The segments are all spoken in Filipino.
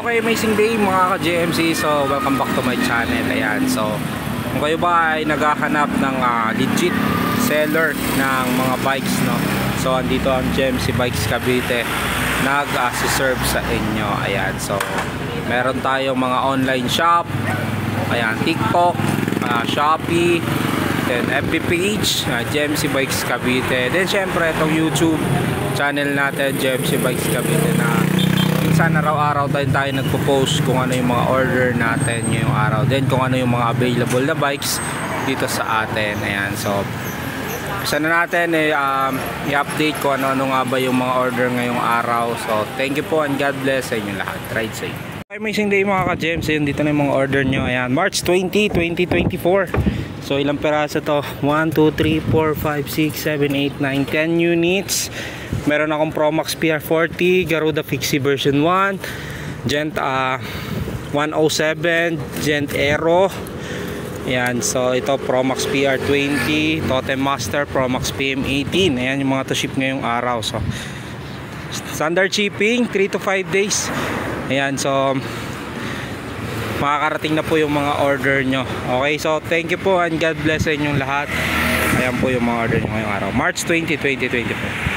Okay, amazing day mga ka-JMC. So, welcome back to my channel. Ayan, so kung kayo ba ay naghahanap ng legit seller ng mga bikes, no? So, andito ang JMC Bikes Cavite nag-serve sa inyo. Ayan, so meron tayong mga online shop. Ayan, TikTok, Shopee, then FB page, JMC Bikes Cavite. Then syempre itong YouTube channel natin, JMC Bikes Cavite, na minsan araw-araw tayo nagpo-post kung ano yung mga order natin ngayong araw, then kung ano yung mga available na bikes dito sa atin. Ayan, so sana natin i-update kung ano nga ba yung mga order ngayong araw. So thank you po and God bless sa inyo lahat. Ride safe. Amazing day mga ka-gems. Ayun, dito na yung mga order nyo. Ayan, March 20, 2024. So ilang peraso to? 1, 2, 3, 4, 5, 6, 7, 8, 9, 10 units. Meron akong Promax PR40, Garuda Fixie version 1, Gent 107, Gent Aero. Ayan, so ito Promax PR20, Totem Master, Promax PM18. Ayan yung mga to ship ngayong araw. So standard shipping 3 to 5 days. Ayan, so makakarating na po yung mga order nyo. Okay, so thank you po and God bless sa inyong lahat. Ayan po yung mga order nyo ngayong araw, March 20, 2024.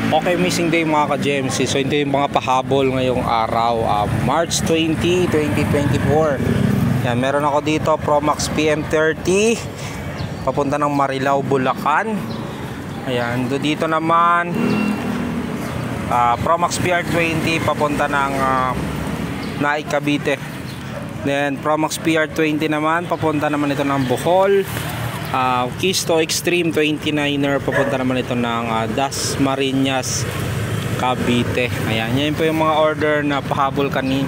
Okay, amazing day mga ka-JMC. So ito yung mga pahabol ngayong araw, March 20, 2024. Yan, meron ako dito Promax PM30 papunta ng Marilao, Bulacan. Ayan, dito naman Promax PR20 papunta ng Naik, Cavite. Then Promax PR20 naman papunta naman ito ng Bohol. Kisto Extreme 29er papunta naman ito ng Dasmariñas, Cavite. Ayan, yan po yung mga order na pahabol kanina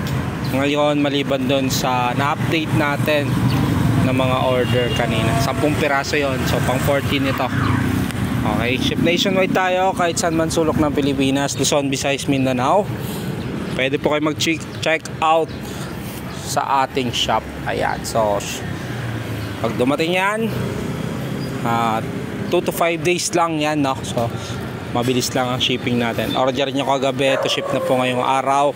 ngayon, maliban doon sa na-update natin ng mga order kanina. 10 piraso yon, so pang 14 ito. Okay, ship nationwide tayo kahit saan man sulok ng Pilipinas, Luzon, Visayas, Mindanao. Pwede po kayo mag-check out sa ating shop. Ayan, so pag dumating yan, 2 to 5 days lang yan, no? So mabilis lang ang shipping natin. Order nyo kagabi, to ship na po ngayong araw.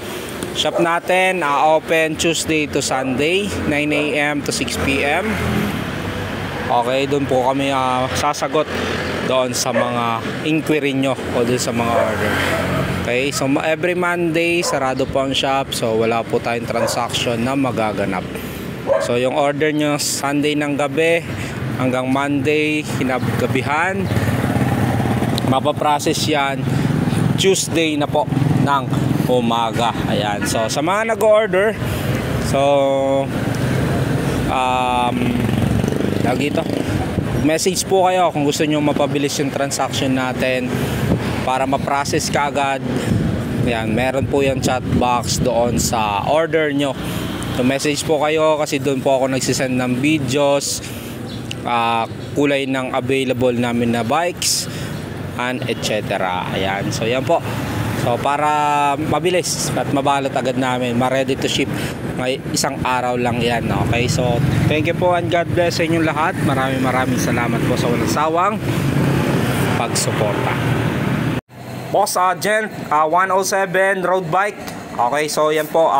Shop natin open Tuesday to Sunday, 9 AM to 6 PM. Okay, doon po kami sasagot doon sa mga inquiry nyo o doon sa mga order. Okay, so every Monday sarado po ang shop, so wala po tayong transaction na magaganap. So yung order nyo Sunday ng gabi hanggang Monday kinagabihan, mapaprocess yan Tuesday na po ng umaga. Ayan, so sa mga nag-order, so dito message po kayo kung gusto nyo mapabilis yung transaction natin para ma-process ka agad. Ayan, meron po yung chat box doon sa order nyo. So message po kayo kasi doon po ako nagsisend ng videos, kulay ng available namin na bikes and etc. Ayan, so yan po. So para mabilis at mabalot agad namin, ma-ready to ship may isang araw lang yan. Okay, so thank you po and God bless sa inyong lahat. Maraming salamat po sa walang sawang pagsuporta. Boss, Gent 107 road bike. Okay, so yan po,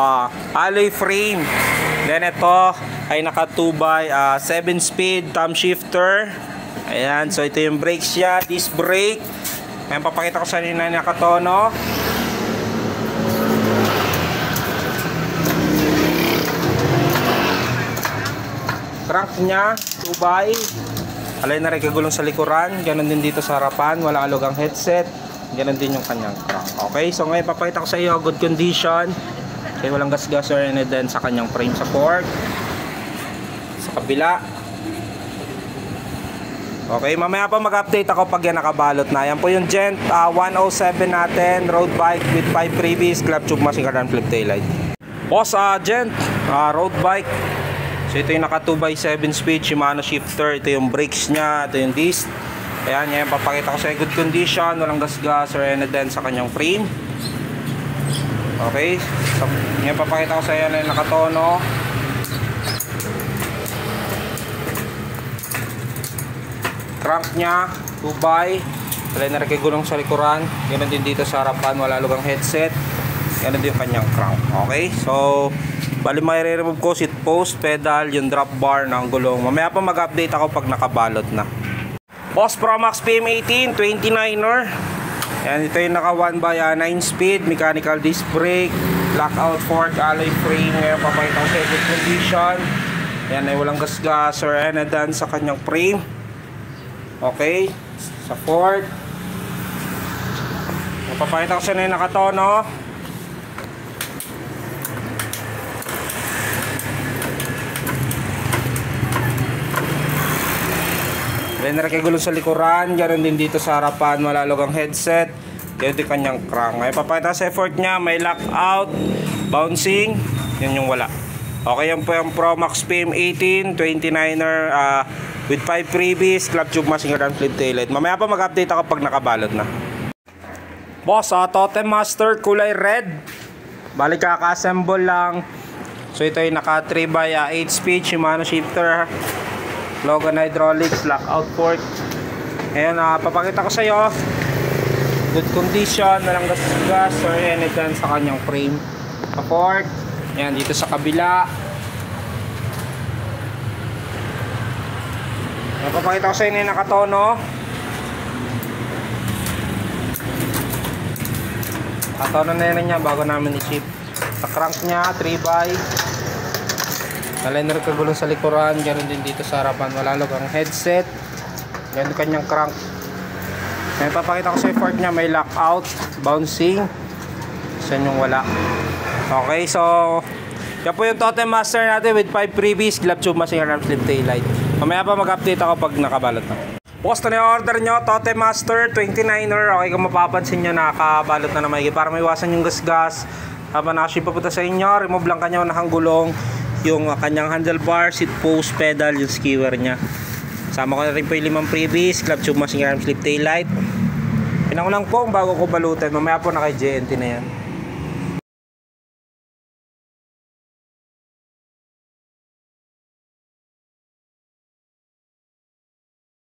alloy frame. Then ito ay naka 2x 7 speed thumb shifter. Ayan, so ito yung brakes niya, disc brake. Ayan, papakita ko sa inyo na nakatono. Crank niya 2x. Alay na rin kagulong sa likuran. Ganon din dito sa harapan, walang alugang headset. Ganon din yung kanyang crank. Okay, so ngayon papakita ko sa iyo good condition. Okay, walang gas-gas or any din sa kanyang frame support. Sa kabila. Okay, mamaya pa mag-update ako pag yan nakabalot na. Yan po yung Gent 107 natin, road bike with 5 freebies, club tube, masing card, flip taillight. Boss, Gent road bike. So ito yung naka 2x7 speed Shimano shifter. Ito yung brakes nya, ito yung disc. Ayan, yan papakita ko sa good condition, walang gas-gas or any din sa kanyang frame. Okay, so yan papakita ko sa iyo na nakatono. Crank nya 2x Liner kay gulong sa likuran. Ganun din dito sa harapan, wala lugang headset. Ganun din yung kanyang crank. Okay, so bali mai-remove ko seat post, pedal, yung drop bar ng gulong. Mamaya pa mag-update ako pag nakabalot na. Boss Promax PM18 29er. Yan, ito yung naka 1x9 speed, mechanical disc brake, lockout fork, alloy frame. Ngayon papakita ko sa good condition. Yan ay walang gasgas or anything sa kanyang frame. Okay, sa fork. Papakita ko sa na yung nakatono. Liner kay gulong sa likuran, ganoon din dito sa harapan, wala lugang headset. Ganoon din kanyang crank. Ngayon papakita sa effort niya, may lockout, bouncing, yun yung wala. Okay, yan po yung Promax PM18 29er with 5 freebies, club tube, massinger and flip taillight. Mamaya pa mag-update ako pag nakabalot na. Boss, Totem Master kulay red. Balik kaka-assemble lang. So ito yung naka 3x8 speed Shimano shifter, Logan hydraulics, lockout fork. Ayan, papakita ko sa iyo. Good condition, walang gas or anything sa kanyang frame. Fork. Ayan, dito sa kabila. Papakita ko sa inyo yung nakatono. Nakatono na yun niya bago namin i-ship. Sa crank niya, 3x. Liner ka gulong sa likuran, ganoon din dito sa harapan, wala lugang headset. Ganoon kanyang crank. Ngayon papakita ko sa effort niya, may lockout, bouncing. Isa yung wala. Okay, so yan po yung Totem Master natin with 5 freebies, club tube, massinger and flip taillight. Mamaya pa mag-update ako pag nakabalot na. Bukas na yung order nyo, Totem Master 29er. Okay, kung mapapansin nyo, nakabalot na naman para maiwasan yung gasgas. Habang nakaship papunta sa inyo, remove lang kanya unahang gulong, yung kanyang handlebar, seat post, pedal, yung skewer nya. Sama ko na rin po yung 5 freebies, club tube, massinger and flip taillight. Pinangulang po bago ko balutin. Mamaya po na kay JNT na yan.